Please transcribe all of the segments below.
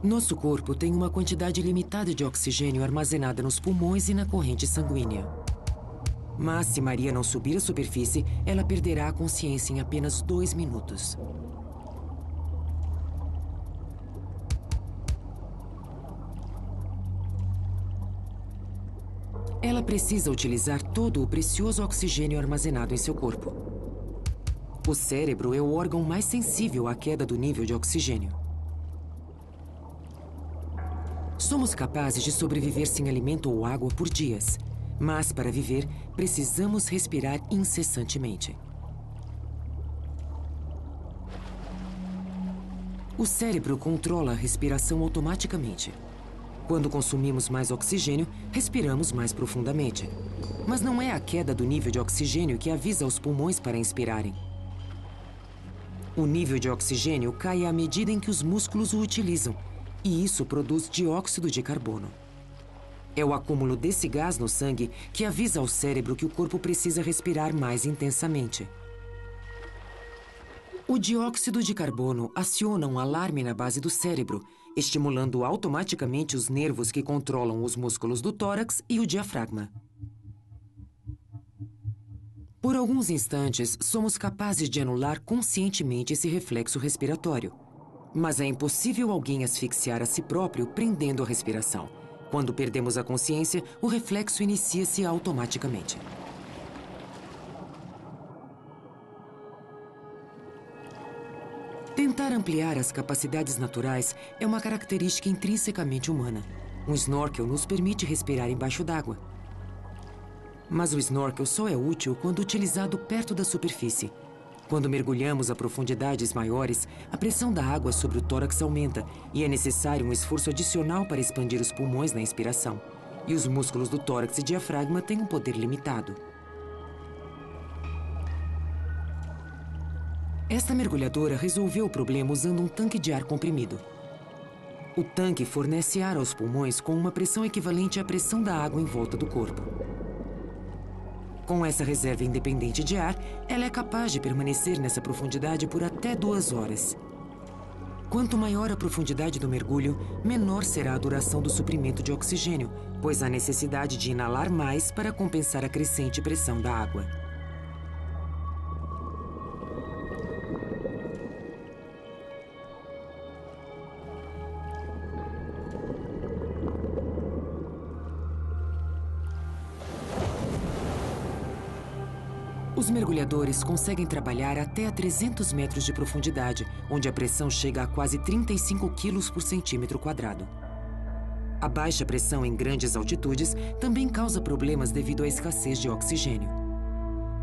Nosso corpo tem uma quantidade limitada de oxigênio armazenada nos pulmões e na corrente sanguínea. Mas se Maria não subir à superfície, ela perderá a consciência em apenas 2 minutos. Ela precisa utilizar todo o precioso oxigênio armazenado em seu corpo. O cérebro é o órgão mais sensível à queda do nível de oxigênio. Somos capazes de sobreviver sem alimento ou água por dias, mas para viver, precisamos respirar incessantemente. O cérebro controla a respiração automaticamente. Quando consumimos mais oxigênio, respiramos mais profundamente. Mas não é a queda do nível de oxigênio que avisa os pulmões para inspirarem. O nível de oxigênio cai à medida em que os músculos o utilizam, e isso produz dióxido de carbono. É o acúmulo desse gás no sangue que avisa ao cérebro que o corpo precisa respirar mais intensamente. O dióxido de carbono aciona um alarme na base do cérebro, estimulando automaticamente os nervos que controlam os músculos do tórax e o diafragma. Por alguns instantes, somos capazes de anular conscientemente esse reflexo respiratório. Mas é impossível alguém asfixiar a si próprio prendendo a respiração. Quando perdemos a consciência, o reflexo inicia-se automaticamente. Tentar ampliar as capacidades naturais é uma característica intrinsecamente humana. Um snorkel nos permite respirar embaixo d'água. Mas o snorkel só é útil quando utilizado perto da superfície. Quando mergulhamos a profundidades maiores, a pressão da água sobre o tórax aumenta e é necessário um esforço adicional para expandir os pulmões na inspiração. E os músculos do tórax e diafragma têm um poder limitado. Esta mergulhadora resolveu o problema usando um tanque de ar comprimido. O tanque fornece ar aos pulmões com uma pressão equivalente à pressão da água em volta do corpo. Com essa reserva independente de ar, ela é capaz de permanecer nessa profundidade por até 2 horas. Quanto maior a profundidade do mergulho, menor será a duração do suprimento de oxigênio, pois há necessidade de inalar mais para compensar a crescente pressão da água. Os mergulhadores conseguem trabalhar até a 300 metros de profundidade, onde a pressão chega a quase 35 quilos por centímetro quadrado. A baixa pressão em grandes altitudes também causa problemas devido à escassez de oxigênio.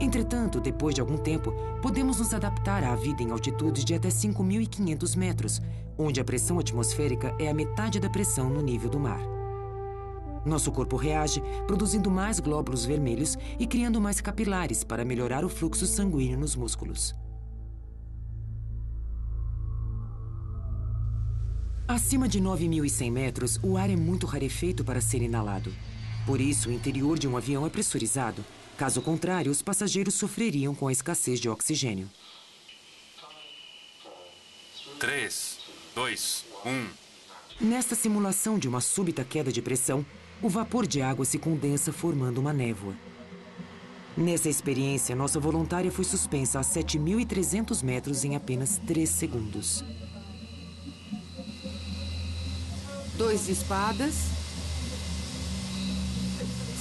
Entretanto, depois de algum tempo, podemos nos adaptar à vida em altitudes de até 5.500 metros, onde a pressão atmosférica é a metade da pressão no nível do mar. Nosso corpo reage, produzindo mais glóbulos vermelhos e criando mais capilares para melhorar o fluxo sanguíneo nos músculos. Acima de 9.100 metros, o ar é muito rarefeito para ser inalado. Por isso, o interior de um avião é pressurizado. Caso contrário, os passageiros sofreriam com a escassez de oxigênio. 3, 2, 1... Nesta simulação de uma súbita queda de pressão, o vapor de água se condensa formando uma névoa. Nessa experiência, nossa voluntária foi suspensa a 7.300 metros em apenas 3 segundos. 2 de espadas,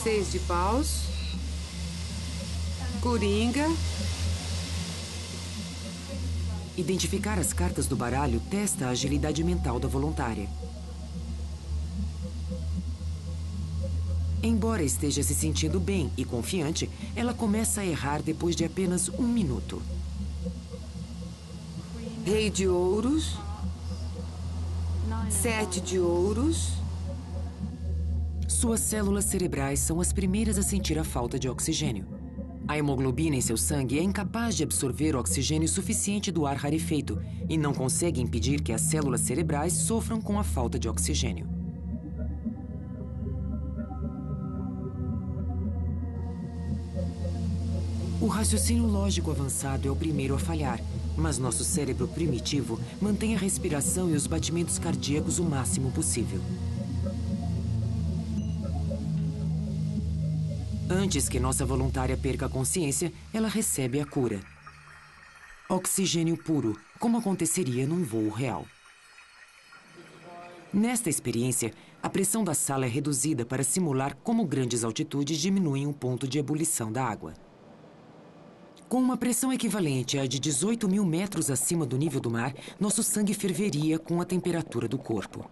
6 de paus, coringa. Identificar as cartas do baralho testa a agilidade mental da voluntária. Embora esteja se sentindo bem e confiante, ela começa a errar depois de apenas 1 minuto. Rei de ouros, 7 de ouros. Suas células cerebrais são as primeiras a sentir a falta de oxigênio. A hemoglobina em seu sangue é incapaz de absorver o oxigênio suficiente do ar rarefeito e não consegue impedir que as células cerebrais sofram com a falta de oxigênio. O raciocínio lógico avançado é o primeiro a falhar, mas nosso cérebro primitivo mantém a respiração e os batimentos cardíacos o máximo possível. Antes que nossa voluntária perca a consciência, ela recebe a cura. Oxigênio puro, como aconteceria num voo real. Nesta experiência, a pressão da sala é reduzida para simular como grandes altitudes diminuem o ponto de ebulição da água. Com uma pressão equivalente à de 18.000 metros acima do nível do mar, nosso sangue ferveria com a temperatura do corpo.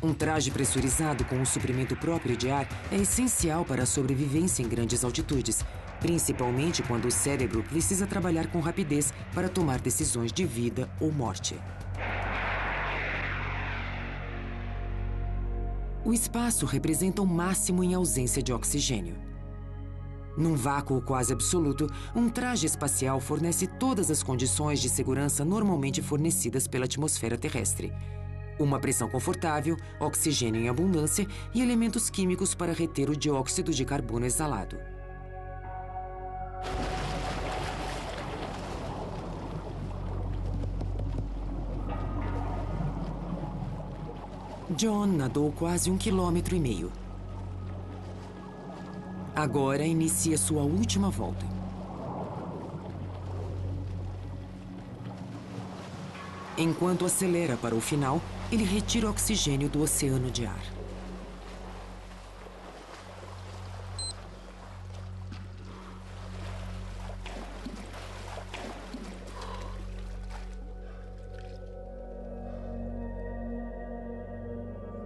Um traje pressurizado com um suprimento próprio de ar é essencial para a sobrevivência em grandes altitudes, principalmente quando o cérebro precisa trabalhar com rapidez para tomar decisões de vida ou morte. O espaço representa o máximo em ausência de oxigênio. Num vácuo quase absoluto, um traje espacial fornece todas as condições de segurança normalmente fornecidas pela atmosfera terrestre. Uma pressão confortável, oxigênio em abundância e elementos químicos para reter o dióxido de carbono exalado. John nadou quase 1,5 quilômetros. Agora inicia sua última volta. Enquanto acelera para o final, ele retira o oxigênio do oceano de ar.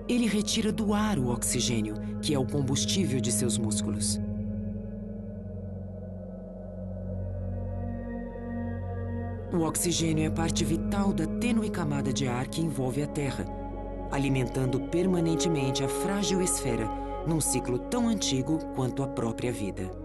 Ele retira do ar o oxigênio, que é o combustível de seus músculos. O oxigênio é parte vital da tênue camada de ar que envolve a Terra, alimentando permanentemente a frágil esfera, num ciclo tão antigo quanto a própria vida.